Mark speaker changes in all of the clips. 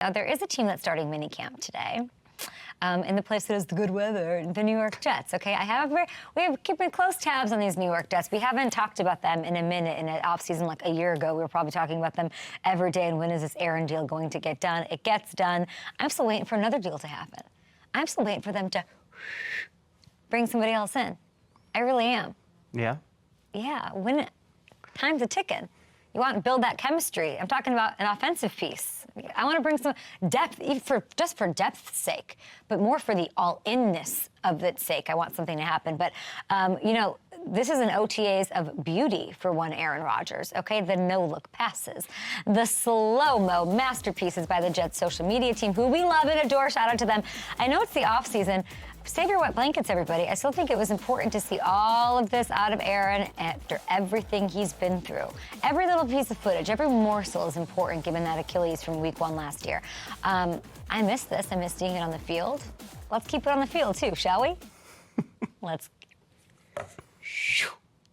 Speaker 1: Now, there is a team that's starting minicamp today. In the place that has the good weather, the New York Jets. Okay, we have keeping close tabs on these New York Jets. We haven't talked about them in a minute. In an offseason like a year ago, we were probably talking about them every day. And when is this Aaron deal going to get done? It gets done. I'm still waiting for another deal to happen. I'm still waiting for them to bring somebody else in. I really am.
Speaker 2: Yeah.
Speaker 1: Yeah. Time's a ticking. You want to build that chemistry. I'm talking about an offensive piece. I want to bring some depth, just for depth's sake, but more for the all-inness of its sake. I want something to happen. But, this is an OTAs of beauty for one Aaron Rodgers, okay? The no-look passes, the slow-mo masterpieces by the Jets social media team, who we love and adore. Shout out to them. I know it's the offseason. Save your wet blankets, everybody. I still think it was important to see all of this out of Aaron after everything he's been through. Every little piece of footage, every morsel is important given that Achilles from week 1 last year. I miss this. I miss seeing it on the field. Let's keep it on the field, too, shall we? Let's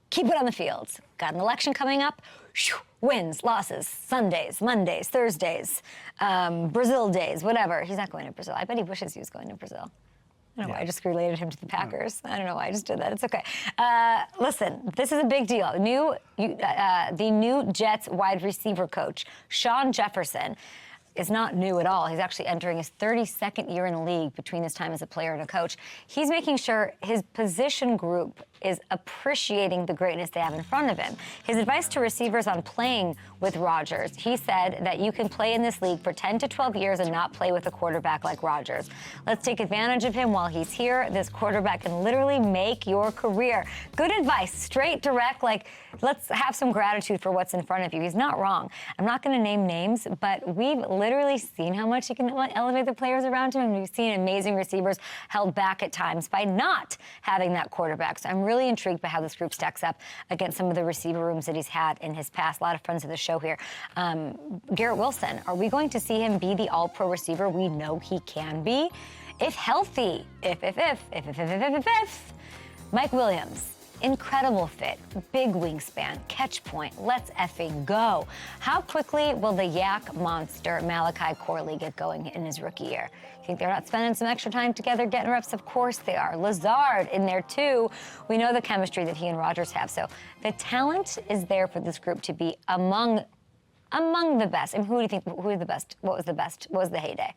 Speaker 1: keep it on the field. Got an election coming up. Wins, losses, Sundays, Mondays, Thursdays, Brazil days, whatever. He's not going to Brazil. I bet he wishes he was going to Brazil. I don't know why I just related him to the Packers. I don't know why I just did that. It's okay. Listen, this is a big deal. The new Jets wide receiver coach, Shawn Jefferson, is not new at all. He's actually entering his 32nd year in the league between his time as a player and a coach. He's making sure his position group is appreciating the greatness they have in front of him. His advice to receivers on playing with Rodgers, he said that you can play in this league for 10 to 12 years and not play with a quarterback like Rodgers. Let's take advantage of him while he's here. This quarterback can literally make your career. Good advice, straight, direct, like, let's have some gratitude for what's in front of you. He's not wrong. I'm not going to name names, but we've literally seen how much he can elevate the players around him, and we've seen amazing receivers held back at times by not having that quarterback. So I'm really intrigued by how this group stacks up against some of the receiver rooms that he's had in his past. A lot of friends of the show here. Garrett Wilson, are we going to see him be the all-pro receiver we know he can be? If healthy, if. Mike Williams, incredible fit, big wingspan, catch point, let's effing go. How quickly will the yak monster Malachi Corley get going in his rookie year? Think they're not spending some extra time together getting reps? Of course they are. Lazard in there too. We know the chemistry that he and Rodgers have. So the talent is there for this group to be among the best. And who do you think, who is the best? What was the best? What was the heyday?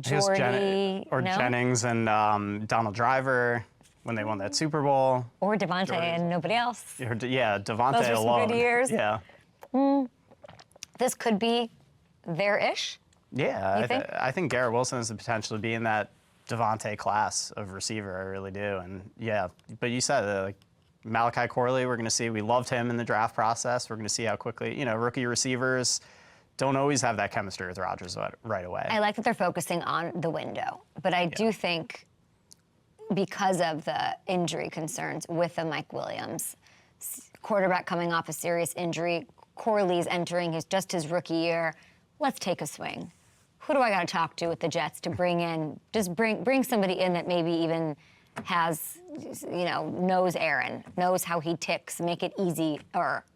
Speaker 1: Jordy,
Speaker 2: Jennings and Donald Driver when they won that Super Bowl.
Speaker 1: Or Devontae and nobody else.
Speaker 2: Yeah, Devontae
Speaker 1: Those were some
Speaker 2: alone.
Speaker 1: good years.
Speaker 2: Yeah.
Speaker 1: This could be their-ish.
Speaker 2: Yeah, I think Garrett Wilson has the potential to be in that Devontae class of receiver. I really do. And yeah, but you said like Malachi Corley, we're going to see. We loved him in the draft process. We're going to see how quickly, rookie receivers don't always have that chemistry with Rodgers right away.
Speaker 1: I like that they're focusing on the window, but I do think because of the injury concerns with the Mike Williams, quarterback coming off a serious injury, Corley's entering his rookie year. Let's take a swing. Who do I got to talk to with the Jets to bring in? Just bring somebody in that maybe even has, knows Aaron, knows how he ticks, make it easier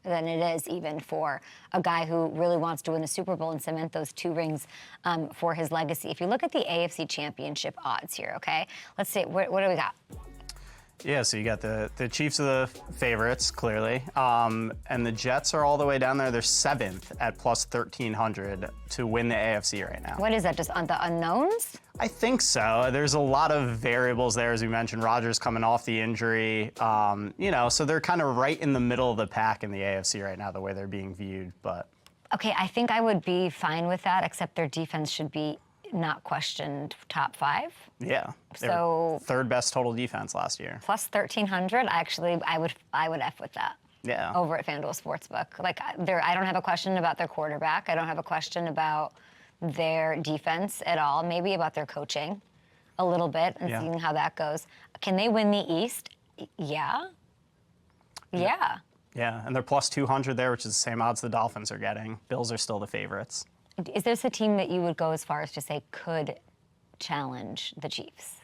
Speaker 1: than it is even for a guy who really wants to win a Super Bowl and cement those 2 rings for his legacy. If you look at the AFC Championship odds here, okay, let's see, what do we got?
Speaker 2: Yeah, so you got the Chiefs are the favorites, clearly. And the Jets are all the way down there. They're 7th at plus 1,300 to win the AFC right now.
Speaker 1: What is that, just on the unknowns?
Speaker 2: I think so. There's a lot of variables there, as we mentioned. Rodgers coming off the injury. So they're kind of right in the middle of the pack in the AFC right now, the way they're being viewed. But
Speaker 1: okay, I think I would be fine with that, except their defense should be not questioned top 5.
Speaker 2: Yeah.
Speaker 1: So
Speaker 2: 3rd best total defense last year.
Speaker 1: Plus 1,300. Actually, I would F with that.
Speaker 2: Yeah.
Speaker 1: Over at FanDuel Sportsbook. Like I don't have a question about their quarterback. I don't have a question about their defense at all. Maybe about their coaching a little bit and seeing how that goes. Can they win the East? Yeah. Yeah.
Speaker 2: Yeah, and they're plus 200 there, which is the same odds the Dolphins are getting. Bills are still the favorites.
Speaker 1: Is this a team that you would go as far as to say could challenge the Chiefs?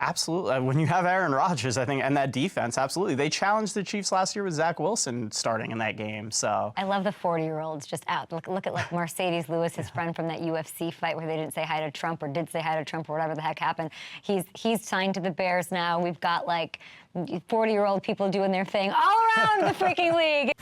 Speaker 2: Absolutely. When you have Aaron Rodgers, I think, and that defense, absolutely. They challenged the Chiefs last year with Zach Wilson starting in that game. So
Speaker 1: I love the 40-year-olds just out. Look at like Mercedes Lewis, his friend from that UFC fight where they didn't say hi to Trump or did say hi to Trump or whatever the heck happened. He's signed to the Bears now. We've got like 40-year-old people doing their thing all around the freaking league.